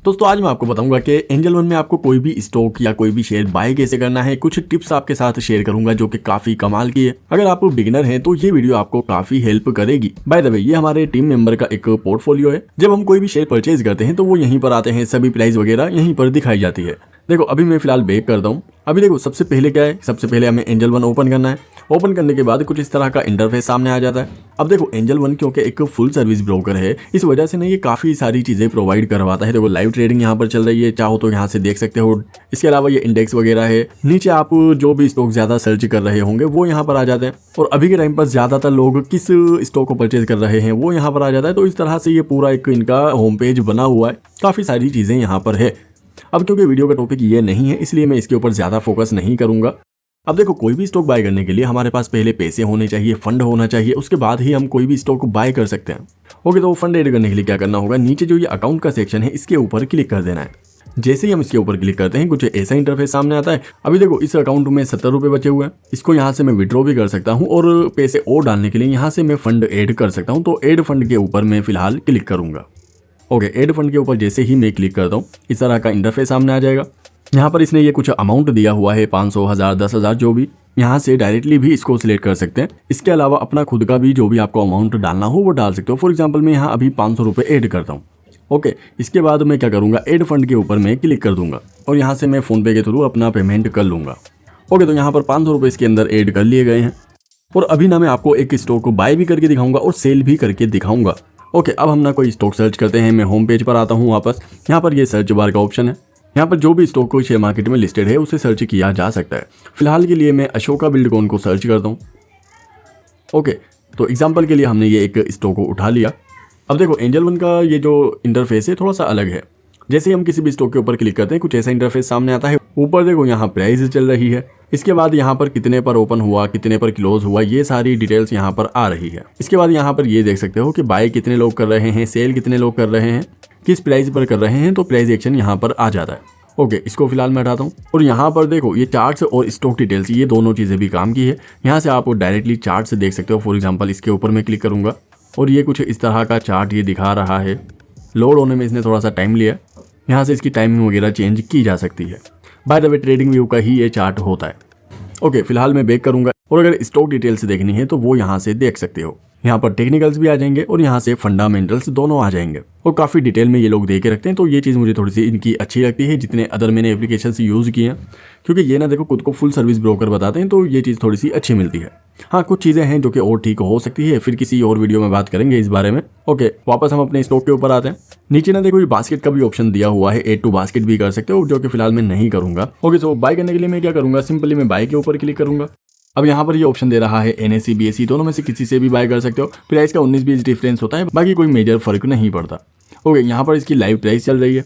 दोस्तों आज मैं आपको बताऊंगा कि एंजल वन में आपको कोई भी स्टॉक या कोई भी शेयर बाय कैसे करना है। कुछ टिप्स आपके साथ शेयर करूंगा जो कि काफी कमाल की है। अगर आप बिगिनर हैं तो ये वीडियो आपको काफी हेल्प करेगी। बाय द वे ये हमारे टीम मेंबर का एक पोर्टफोलियो है। जब हम कोई भी शेयर परचेज करते हैं तो वो यहीं पर आते हैं, सभी प्राइस वगैरह यहीं पर दिखाई जाती है। देखो अभी मैं फिलहाल बैक करता हूँ। अभी देखो सबसे पहले क्या है, सबसे पहले हमें एंजल वन ओपन करना है। ओपन करने के बाद कुछ इस तरह का इंटरफेस सामने आ जाता है। अब देखो एंजल वन क्योंकि एक फुल सर्विस ब्रोकर है, इस वजह से ना ये काफी सारी चीजें प्रोवाइड करवाता है। देखो लाइव ट्रेडिंग यहाँ पर चल रही है, चाहो तो यहाँ से देख सकते हो। इसके अलावा ये इंडेक्स वगैरह है। नीचे आप जो भी स्टॉक ज्यादा सर्च कर रहे होंगे वो यहाँ पर आ जाते हैं। और अभी के टाइम पर ज्यादातर लोग किस स्टॉक को परचेज कर रहे हैं वो यहाँ पर आ जाता है। तो इस तरह से ये पूरा एक इनका होम पेज बना हुआ है। काफी सारी चीजें यहाँ पर है। अब क्योंकि वीडियो का टॉपिक ये नहीं है इसलिए मैं इसके ऊपर ज्यादा फोकस नहीं करूंगा। अब देखो कोई भी स्टॉक बाय करने के लिए हमारे पास पहले पैसे होने चाहिए, फंड होना चाहिए, उसके बाद ही हम कोई भी स्टॉक को बाय कर सकते हैं। ओके, तो फंड ऐड करने के लिए क्या करना होगा, नीचे जो ये अकाउंट का सेक्शन है इसके ऊपर क्लिक कर देना है। जैसे ही हम इसके ऊपर क्लिक करते हैं कुछ ऐसा इंटरफेस सामने आता है। अभी देखो इस अकाउंट में 70 रुपए बचे हुए हैं। इसको यहाँ से मैं विड्रॉ भी कर सकता हूँ और पैसे और डालने के लिए यहाँ से मैं फंड ऐड कर सकता हूँ। तो ऐड फंड के ऊपर मैं फिलहाल क्लिक करूंगा। ओके, ऐड फंड के ऊपर जैसे ही मैं क्लिक करता हूँ इस तरह का इंटरफेस सामने आ जाएगा। यहाँ पर इसने ये कुछ अमाउंट दिया हुआ है, 500, 1000, 10,000 जो भी। यहाँ से डायरेक्टली भी इसको सिलेक्ट कर सकते हैं। इसके अलावा अपना खुद का भी जो भी आपको अमाउंट डालना हो वो डाल सकते हो। फॉर एग्जाम्पल मैं यहाँ अभी 500 रुपये ऐड करता हूँ। ओके, इसके बाद मैं क्या करूँगा, ऐड फंड के ऊपर मैं क्लिक कर दूंगा और यहाँ से मैं फोन पे के थ्रू अपना पेमेंट कर लूँगा। ओके, तो यहाँ पर 500 रुपये इसके अंदर ऐड कर लिए गए हैं। और अभी ना मैं आपको एक स्टॉक को बाय भी करके दिखाऊंगा और सेल भी करके दिखाऊंगा। ओके, अब हम ना कोई स्टॉक सर्च करते हैं। मैं होम पेज पर आता हूँ वापस। यहाँ पर ये सर्च बार का ऑप्शन है। यहाँ पर जो भी स्टॉक कोई शेयर मार्केट में लिस्टेड है उसे सर्च किया जा सकता है। फिलहाल के लिए मैं अशोका बिल्डकॉन को सर्च करता हूँ। ओके, तो एग्जांपल के लिए हमने ये एक स्टॉक को उठा लिया। अब देखो एंजल वन का ये जो इंटरफेस है थोड़ा सा अलग है। जैसे ही हम किसी भी स्टॉक के ऊपर क्लिक करते हैं कुछ ऐसा इंटरफेस सामने आता है। ऊपर देखो यहाँ प्राइस चल रही है। इसके बाद यहाँ पर कितने पर ओपन हुआ, कितने पर क्लोज हुआ, ये सारी डिटेल्स यहाँ पर आ रही है। इसके बाद यहाँ पर ये देख सकते हो कि बाय कितने लोग कर रहे हैं, सेल कितने लोग कर रहे हैं, किस प्राइस पर कर रहे हैं। तो प्राइस एक्शन यहाँ पर आ जाता है। ओके, इसको फिलहाल मैं हटाता हूँ। और यहाँ पर देखो ये चार्ट्स और स्टॉक डिटेल्स ये दोनों चीज़ें भी काम की है। यहाँ से आप डायरेक्टली चार्ट से देख सकते हो। फॉर एग्जाम्पल इसके ऊपर मैं क्लिक करूँगा और ये कुछ इस तरह का चार्ट ये दिखा रहा है। लोड होने में इसने थोड़ा सा टाइम लिया। यहाँ से इसकी टाइमिंग वगैरह चेंज की जा सकती है। By the way trading view का ही ये चार्ट होता है। ओके, फिलहाल मैं बैक करूंगा और अगर स्टॉक डिटेल्स देखनी है तो वो यहाँ से देख सकते हो। यहाँ पर टेक्निकल्स भी आ जाएंगे और यहाँ से फंडामेंटल्स दोनों आ जाएंगे और काफ़ी डिटेल में ये लोग दे के रखते हैं। तो ये चीज़ मुझे थोड़ी सी इनकी अच्छी लगती है जितने अदर मैंने एप्लीकेशन यूज़ किए हैं, क्योंकि ये ना देखो खुद को फुल सर्विस ब्रोकर बताते हैं। तो ये चीज़ थोड़ी सी अच्छी मिलती है। हाँ, कुछ चीज़ें हैं जो कि और ठीक हो सकती है, फिर किसी और वीडियो में बात करेंगे इस बारे में। ओके, वापस हम अपने स्टॉक के ऊपर आते हैं। नीचे ना देखो ये बास्केट का भी ऑप्शन दिया हुआ है, ऐड टू बास्केट भी कर सकते हो, जो कि फिलहाल मैं नहीं करूँगा। ओके, तो बाय करने के लिए मैं क्या करूँगा, सिंपली मैं बाय के ऊपर क्लिक करूँगा। अब यहाँ पर ये ऑप्शन दे रहा है NSE BSE दोनों में से किसी से भी बाय कर सकते हो। प्राइस का 19-20 डिफरेंस होता है, बाकी कोई मेजर फर्क नहीं पड़ता। ओके, यहाँ पर इसकी लाइव प्राइस चल रही है।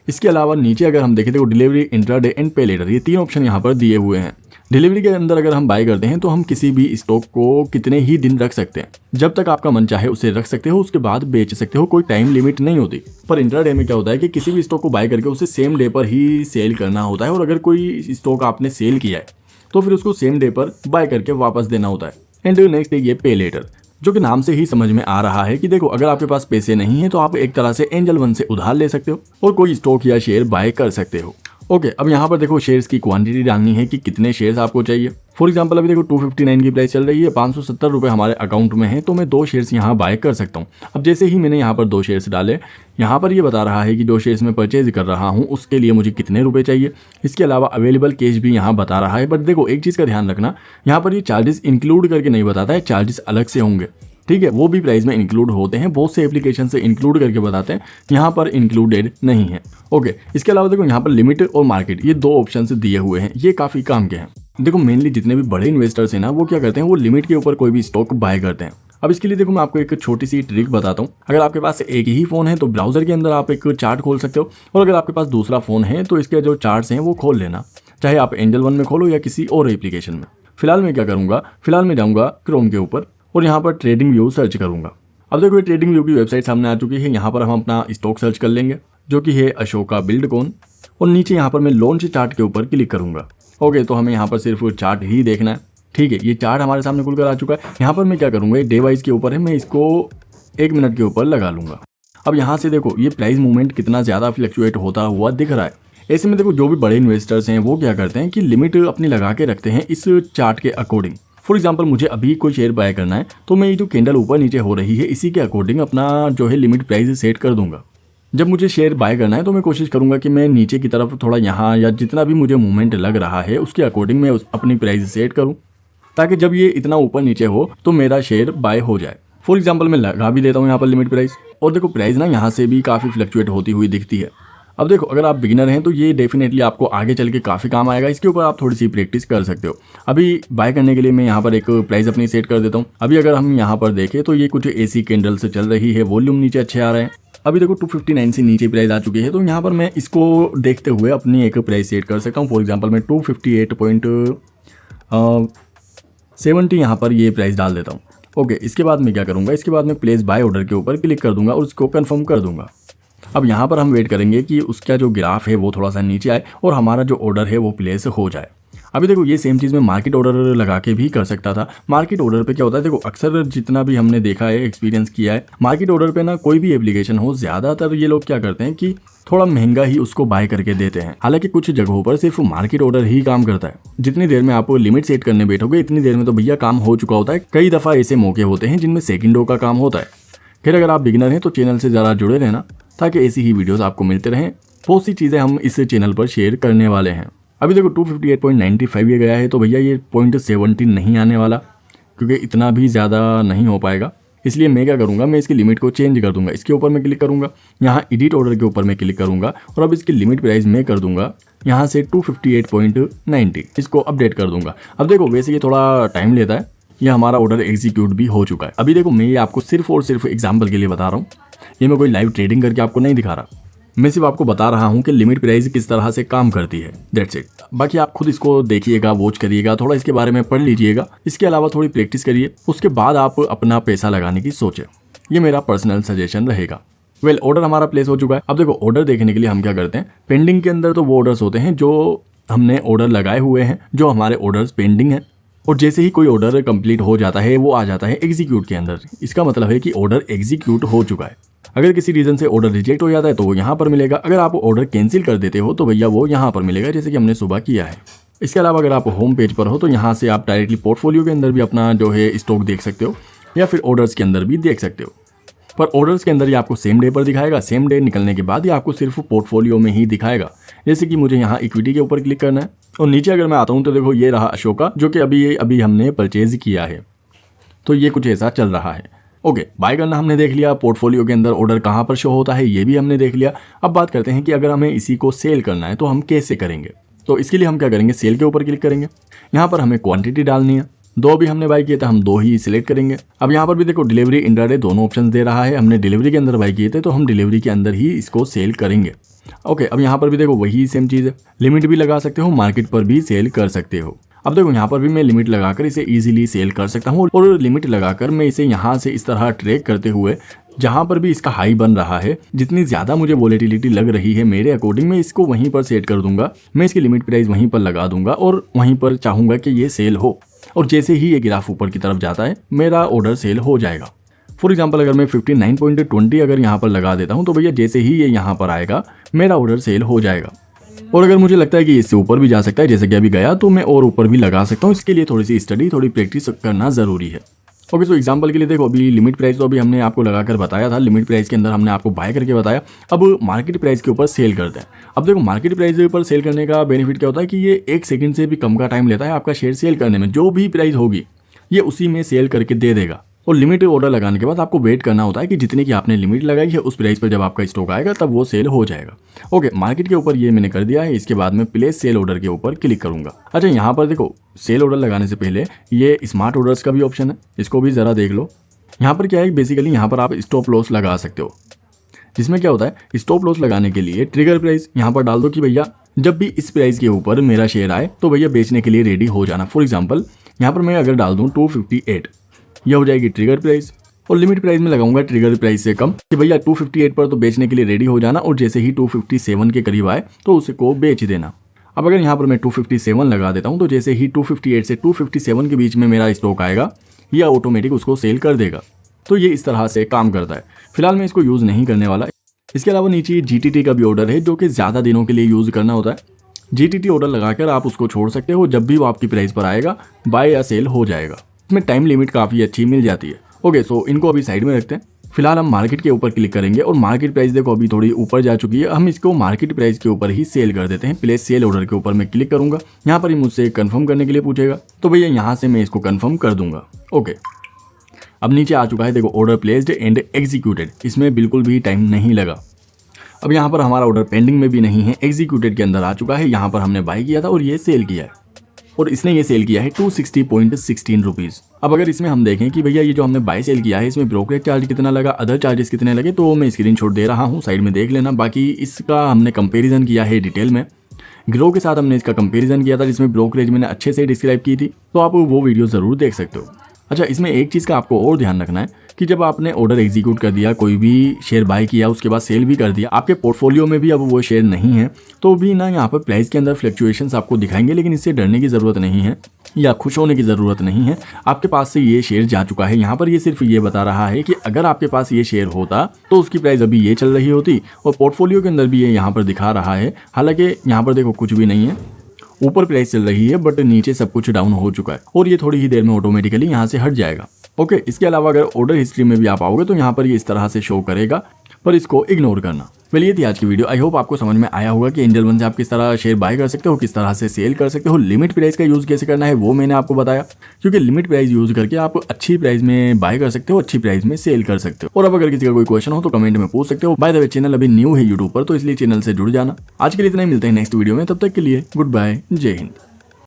इसके अलावा नीचे अगर हम देखें तो डिलीवरी, इंट्राडे एंड पे लेटर ये 3 ऑप्शन यहाँ पर दिए हुए हैं। डिलीवरी के अंदर अगर हम बाय करते हैं तो हम किसी भी स्टॉक को कितने ही दिन रख सकते हैं, जब तक आपका मन चाहे उसे रख सकते हो, उसके बाद बेच सकते हो, कोई टाइम लिमिट नहीं होती। पर इंट्राडे में क्या होता है कि किसी भी स्टॉक को बाय करके उसे सेम डे पर ही सेल करना होता है। और अगर कोई स्टॉक आपने सेल किया है तो फिर उसको सेम डे पर बाय करके वापस देना होता है। एंड नेक्स्ट है ये पे लेटर, जो कि नाम से ही समझ में आ रहा है कि देखो अगर आपके पास पैसे नहीं है तो आप एक तरह से एंजल वन से उधार ले सकते हो और कोई स्टॉक या शेयर बाय कर सकते हो। ओके, अब यहाँ पर देखो शेयर्स की क्वांटिटी डालनी है कि कितने शेयर्स आपको चाहिए। फॉर एग्जांपल अभी देखो 259 की प्राइस चल रही है, 570 रुपये हमारे अकाउंट में है, तो मैं 2 शेयर्स यहाँ बाय कर सकता हूँ। अब जैसे ही मैंने यहाँ पर 2 शेयर्स डाले, यहाँ पर ये बता रहा है कि जो शेयर्स मैं परचेज कर रहा हूँ उसके लिए मुझे कितने रुपए चाहिए। इसके अलावा अवेलेबल कैश भी यहाँ बता रहा है। बट देखो एक चीज़ का ध्यान रखना, यहाँ पर ये चार्जेस इंक्लूड करके नहीं बताता है, चार्जेस अलग से होंगे। ठीक है, वो भी प्राइस में इंक्लूड होते हैं, बहुत से एप्लीकेशन से इंक्लूड करके बताते हैं, यहाँ पर इंक्लूडेड नहीं है। ओके, इसके अलावा देखो यहाँ पर लिमिट और मार्केट ये 2 ऑप्शन दिए हुए हैं, ये काफ़ी काम के हैं। देखो मेनली जितने भी बड़े इन्वेस्टर्स हैं ना वो क्या करते हैं, वो लिमिट के ऊपर कोई भी स्टॉक बाय करते हैं। अब इसके लिए देखो मैं आपको एक छोटी सी ट्रिक बताता हूँ। अगर आपके पास एक ही फ़ोन है तो ब्राउज़र के अंदर आप एक चार्ट खोल सकते हो, और अगर आपके पास दूसरा फ़ोन है तो इसके जो चार्ट्स हैं वो खोल लेना, चाहे आप एंजल वन में खोलो या किसी और एप्लीकेशन में। फिलहाल मैं क्या करूँगा, फिलहाल मैं जाऊँगा क्रोम के ऊपर और यहाँ पर ट्रेडिंग व्यू सर्च करूँगा। अब देखो ये ट्रेडिंग व्यू की वेबसाइट सामने आ चुकी है। यहाँ पर हम अपना स्टॉक सर्च कर लेंगे जो कि है अशोका बिल्डकॉन, और नीचे यहाँ पर मैं लॉन्च चार्ट के ऊपर क्लिक करूँगा। ओके, तो हमें यहाँ पर सिर्फ चार्ट ही देखना है। ठीक है, ये चार्ट हमारे सामने खुलकर आ चुका है। यहाँ पर मैं क्या करूँगा, ये डे वाइज के ऊपर है, मैं इसको 1 मिनट के ऊपर लगा लूँगा। अब यहाँ से देखो ये प्राइस मूवमेंट कितना ज़्यादा फ्लक्चुएट होता हुआ दिख रहा है। ऐसे में देखो जो भी बड़े इन्वेस्टर्स हैं वो क्या करते हैं कि लिमिट अपनी लगा के रखते हैं इस चार्ट के अकॉर्डिंग। फॉर एग्जांपल मुझे अभी कोई शेयर बाय करना है तो मैं ये जो कैंडल ऊपर नीचे हो रही है इसी के अकॉर्डिंग अपना जो है लिमिट प्राइस सेट कर दूंगा। जब मुझे शेयर बाय करना है तो मैं कोशिश करूंगा कि मैं नीचे की तरफ थोड़ा यहाँ या जितना भी मुझे मूवमेंट लग रहा है उसके अकॉर्डिंग मैं अपनी प्राइस सेट करूँ, ताकि जब ये इतना ऊपर नीचे हो तो मेरा शेयर बाय हो जाए। फॉर एग्जांपल मैं लगा भी देता हूँ यहाँ पर लिमिट प्राइस, और देखो प्राइस ना यहाँ से भी काफ़ी फ्लक्चुएट होती हुई दिखती है। अब देखो अगर आप बिगिनर हैं तो ये डेफिनेटली आपको आगे चल के काफ़ी काम आएगा। इसके ऊपर आप थोड़ी सी प्रैक्टिस कर सकते हो। अभी बाय करने के लिए मैं यहाँ पर एक प्राइस अपनी सेट कर देता हूँ। अभी अगर हम यहाँ पर देखें तो ये कुछ एसी कैंडल से चल रही है, वॉल्यूम नीचे अच्छे आ रहे हैं। अभी देखो 259 से नीचे प्राइस आ चुकी है, तो यहाँ पर मैं इसको देखते हुए अपनी एक प्राइस सेट कर सकता हूँ। फॉर एग्जाम्पल मैं 258.70 यहाँ पर ये प्राइस डाल देता हूँ। ओके, इसके बाद मैं क्या करूँगा, इसके बाद मैं प्लेस बाय ऑर्डर के ऊपर क्लिक कर दूंगा और उसको कंफर्म कर दूंगा। अब यहाँ पर हम वेट करेंगे कि उसका जो ग्राफ है वो थोड़ा सा नीचे आए और हमारा जो ऑर्डर है वो प्लेस हो जाए। अभी देखो ये सेम चीज़ मैं मार्केट ऑर्डर लगा के भी कर सकता था। मार्केट ऑर्डर पे क्या होता है, देखो अक्सर जितना भी हमने देखा है, एक्सपीरियंस किया है, मार्केट ऑर्डर पे ना कोई भी एप्लीकेशन हो, ज़्यादातर ये लोग क्या करते हैं कि थोड़ा महंगा ही उसको बाय करके देते हैं। हालांकि कुछ जगहों पर सिर्फ मार्केट ऑर्डर ही काम करता है। जितनी देर में आप लिमिट सेट करने बैठोगे इतनी देर में तो भैया काम हो चुका होता है। कई दफ़ा ऐसे मौके होते हैं जिनमें सेकंडों का काम होता है। फिर अगर आप बिगिनर हैं तो चैनल से ज़रा जुड़े रहना, ताकि ऐसी ही वीडियोस आपको मिलते रहें। बहुत सी चीज़ें हम इस चैनल पर शेयर करने वाले हैं। अभी देखो 258.95 ये गया है, तो भैया ये 0.70 नहीं आने वाला, क्योंकि इतना भी ज़्यादा नहीं हो पाएगा। इसलिए मैं क्या करूँगा, मैं इसकी लिमिट को चेंज कर दूंगा। इसके ऊपर मैं क्लिक करूँगा, यहाँ एडिट ऑर्डर के ऊपर मैं क्लिक करूँगा और अब इसकी लिमिट प्राइस मैं कर दूंगा यहाँ से 258.90, इसको अपडेट कर दूंगा। अब देखो वैसे ये थोड़ा टाइम लेता है, ये हमारा ऑर्डर एग्जीक्यूट भी हो चुका है। अभी देखो मैं ये आपको सिर्फ और सिर्फ एग्जाम्पल के लिए बता रहा हूँ, ये मैं कोई लाइव ट्रेडिंग करके आपको नहीं दिखा रहा। मैं सिर्फ आपको बता रहा हूँ कि लिमिट प्राइस किस तरह से काम करती है, दैट्स इट। बाकी आप खुद इसको देखिएगा, वॉच करिएगा, थोड़ा इसके बारे में पढ़ लीजिएगा। इसके अलावा थोड़ी प्रैक्टिस करिए, उसके बाद आप अपना पैसा लगाने की सोचें। ये मेरा पर्सनल सजेशन रहेगा। वेल, ऑर्डर हमारा प्लेस हो चुका है। अब देखो ऑर्डर देखने के लिए हम क्या करते हैं, पेंडिंग के अंदर तो वो ऑर्डर्स होते हैं जो हमने ऑर्डर लगाए हुए हैं, जो हमारे ऑर्डर्स पेंडिंग हैं। और जैसे ही कोई ऑर्डर कंप्लीट हो जाता है वो आ जाता है एग्जीक्यूट के अंदर। इसका मतलब है कि ऑर्डर एग्जीक्यूट हो चुका है। अगर किसी रीज़न से ऑर्डर रिजेक्ट हो जाता है तो वो यहाँ पर मिलेगा। अगर आप ऑर्डर कैंसिल कर देते हो तो भैया वो यहाँ पर मिलेगा, जैसे कि हमने सुबह किया है। इसके अलावा अगर आप होम पेज पर हो तो यहाँ से आप डायरेक्टली पोर्टफोलियो के अंदर भी अपना जो है स्टॉक देख सकते हो, या फिर ऑर्डर्स के अंदर भी देख सकते हो। पर ऑर्डर्स के अंदर ये आपको सेम डे पर दिखाएगा। सेम डे निकलने के बाद ये आपको सिर्फ पोर्टफोलियो में ही दिखाएगा। जैसे कि मुझे यहाँ इक्विटी के ऊपर क्लिक करना है और नीचे अगर मैं आता हूँ तो देखो ये रहा अशोका, जो कि अभी हमने परचेज किया है। तो ये कुछ ऐसा चल रहा है। ओके, बाय करना हमने देख लिया, पोर्टफोलियो के अंदर ऑर्डर कहाँ पर शो होता है ये भी हमने देख लिया। अब बात करते हैं कि अगर हमें इसी को सेल करना है तो हम कैसे करेंगे। तो इसके लिए हम क्या करेंगे, सेल के ऊपर क्लिक करेंगे। यहाँ पर हमें क्वांटिटी डालनी है, 2 भी हमने बाय किए थे, हम 2 ही सिलेक्ट करेंगे। अब यहाँ पर भी देखो डिलीवरी, इंट्राडे दोनों ऑप्शन दे रहा है। हमने डिलीवरी के अंदर बाय किए थे तो हम डिलीवरी के अंदर ही इसको सेल करेंगे। ओके, अब यहाँ पर भी देखो वही सेम चीज़ है, लिमिट भी लगा सकते हो, मार्केट पर भी सेल कर सकते हो। अब देखो यहाँ पर भी मैं लिमिट लगाकर इसे इजीली सेल कर सकता हूँ, और लिमिट लगाकर मैं इसे यहाँ से इस तरह ट्रैक करते हुए जहाँ पर भी इसका हाई बन रहा है, जितनी ज़्यादा मुझे वोलेटिलिटी लग रही है मेरे अकॉर्डिंग, मैं इसको वहीं पर सेट कर दूंगा। मैं इसकी लिमिट प्राइस वहीं पर लगा दूंगा और वहीं पर चाहूँगा कि ये सेल हो, और जैसे ही ये ग्राफ ऊपर की तरफ जाता है मेरा ऑर्डर सेल हो जाएगा। फॉर एग्जाम्पल अगर मैं 59.20 अगर यहाँ पर लगा देता हूँ तो भैया जैसे ही ये यहाँ पर आएगा मेरा ऑर्डर सेल हो जाएगा। और अगर मुझे लगता है कि इससे ऊपर भी जा सकता है, जैसे कि अभी गया, तो मैं और ऊपर भी लगा सकता हूँ। इसके लिए थोड़ी सी स्टडी, थोड़ी प्रैक्टिस करना ज़रूरी है। ओके, तो एग्जांपल के लिए देखो अभी लिमिट प्राइस तो अभी हमने आपको लगाकर बताया था, लिमिट प्राइस के अंदर हमने आपको बाय करके बताया। अब मार्केट प्राइस के ऊपर सेल करते हैं। अब देखो मार्केट प्राइस पर सेल करने का बेनिफिट क्या होता है कि ये 1 सेकंड से भी कम का टाइम लेता है आपका शेयर सेल करने में। जो भी प्राइस होगी ये उसी में सेल करके दे देगा। और लिमिट ऑर्डर लगाने के बाद आपको वेट करना होता है कि जितने की आपने लिमिट लगाई है उस प्राइस पर जब आपका स्टॉक आएगा तब वो सेल हो जाएगा। ओके, मार्केट के ऊपर ये मैंने कर दिया है। इसके बाद मैं प्लेस सेल ऑर्डर के ऊपर क्लिक करूंगा। अच्छा, यहाँ पर देखो सेल ऑर्डर लगाने से पहले ये स्मार्ट ऑर्डर्स का भी ऑप्शन है, इसको भी ज़रा देख लो। यहाँ पर क्या है, बेसिकली यहाँ पर आप स्टॉप लॉस लगा सकते हो, जिसमें क्या होता है, स्टॉप लॉस लगाने के लिए ट्रिगर प्राइस यहाँ पर डाल दो कि भैया जब भी इस प्राइस के ऊपर मेरा शेयर आए तो भैया बेचने के लिए रेडी हो जाना। फॉर एग्जाम्पल यहाँ पर मैं अगर डाल दूँ 258, यह हो जाएगी ट्रिगर प्राइस। और लिमिट प्राइस में लगाऊंगा ट्रिगर प्राइस से कम कि भैया 258 पर तो बेचने के लिए रेडी हो जाना, और जैसे ही 257 के करीब आए तो उसको बेच देना। अब अगर यहाँ पर मैं 257 लगा देता हूँ तो जैसे ही 258 से 257 के बीच में मेरा स्टॉक आएगा, यह ऑटोमेटिक उसको सेल कर देगा। तो ये इस तरह से काम करता है। फिलहाल मैं इसको यूज़ नहीं करने वाला। इसके अलावा नीचे GTT का भी ऑर्डर है जो कि ज़्यादा दिनों के लिए यूज़ करना होता है। GTT ऑर्डर लगाकर आप उसको छोड़ सकते हो, जब भी वो आपकी प्राइस पर आएगा बाय या सेल हो जाएगा। इसमें टाइम लिमिट काफ़ी अच्छी मिल जाती है। ओके, सो इनको अभी साइड में रखते हैं। फिलहाल हम मार्केट के ऊपर क्लिक करेंगे और मार्केट प्राइस देखो अभी थोड़ी ऊपर जा चुकी है। हम इसको मार्केट प्राइस के ऊपर ही सेल कर देते हैं। प्लेस सेल ऑर्डर के ऊपर मैं क्लिक करूंगा। यहाँ पर ही मुझसे कंफर्म करने के लिए पूछेगा, तो भैया यहाँ से मैं इसको कंफर्म कर दूंगा। ओके, अब नीचे आ चुका है देखो ऑर्डर प्लेस्ड एंड एग्जीक्यूटेड। इसमें बिल्कुल भी टाइम नहीं लगा। अब यहाँ पर हमारा ऑर्डर पेंडिंग में भी नहीं है, एग्जीक्यूटेड के अंदर आ चुका है। यहाँ पर हमने बाय किया था और ये सेल किया है, और इसने ये सेल किया है 260.16 रुपीज़। अब अगर इसमें हम देखें कि भैया ये जो हमने बाय सेल किया है इसमें ब्रोकरेज चार्ज कितना लगा, अदर चार्जेस कितने लगे, तो मैं स्क्रीनशॉट दे रहा हूँ, साइड में देख लेना। बाकी इसका हमने कंपैरिजन किया है डिटेल में, ग्रो के साथ हमने इसका कंपैरिजन किया था जिसमें ब्रोकरेज मैंने अच्छे से डिस्क्राइब की थी, तो आप वो वीडियो ज़रूर देख सकते हो। अच्छा, इसमें एक चीज़ का आपको और ध्यान रखना है कि जब आपने ऑर्डर एग्जीक्यूट कर दिया, कोई भी शेयर बाय किया, उसके बाद सेल भी कर दिया, आपके पोर्टफोलियो में भी अब वो शेयर नहीं है, तो भी ना यहाँ पर प्राइस के अंदर फ्लक्चुएशंस आपको दिखाएंगे, लेकिन इससे डरने की ज़रूरत नहीं है या खुश होने की ज़रूरत नहीं है। आपके पास से ये शेयर जा चुका है। यहाँ पर ये सिर्फ ये बता रहा है कि अगर आपके पास ये शेयर होता तो उसकी प्राइस अभी ये चल रही होती, और पोर्टफोलियो के अंदर भी ये यहाँ पर दिखा रहा है। हालांकि यहाँ पर देखो कुछ भी नहीं है, ऊपर प्राइस चल रही है बट नीचे सब कुछ डाउन हो चुका है, और ये थोड़ी ही देर में ऑटोमेटिकली यहाँ से हट जाएगा। ओके, इसके अलावा अगर ऑर्डर हिस्ट्री में भी आप आओगे तो यहाँ पर ये इस तरह से शो करेगा, पर इसको इग्नोर करना। चलिए, ये थी आज की वीडियो। आई होप आपको समझ में आया होगा कि एंजल वन से आप किस तरह शेयर बाय कर सकते हो, किस तरह से सेल कर सकते हो। लिमिट प्राइस का यूज़ कैसे करना है वो मैंने आपको बताया, क्योंकि लिमिट प्राइस यूज़ करके आप अच्छी प्राइस में बाय कर सकते हो, अच्छी प्राइस में सेल कर सकते हो। और अब अगर किसी का कोई क्वेश्चन हो तो कमेंट में पूछ सकते हो। बाय द वे, चैनल अभी न्यू है यूट्यूब पर, तो इसलिए चैनल से जुड़ जाना। आज के लिए इतना ही, मिलते हैं नेक्स्ट वीडियो में, तब तक के लिए गुड बाय, जय हिंद।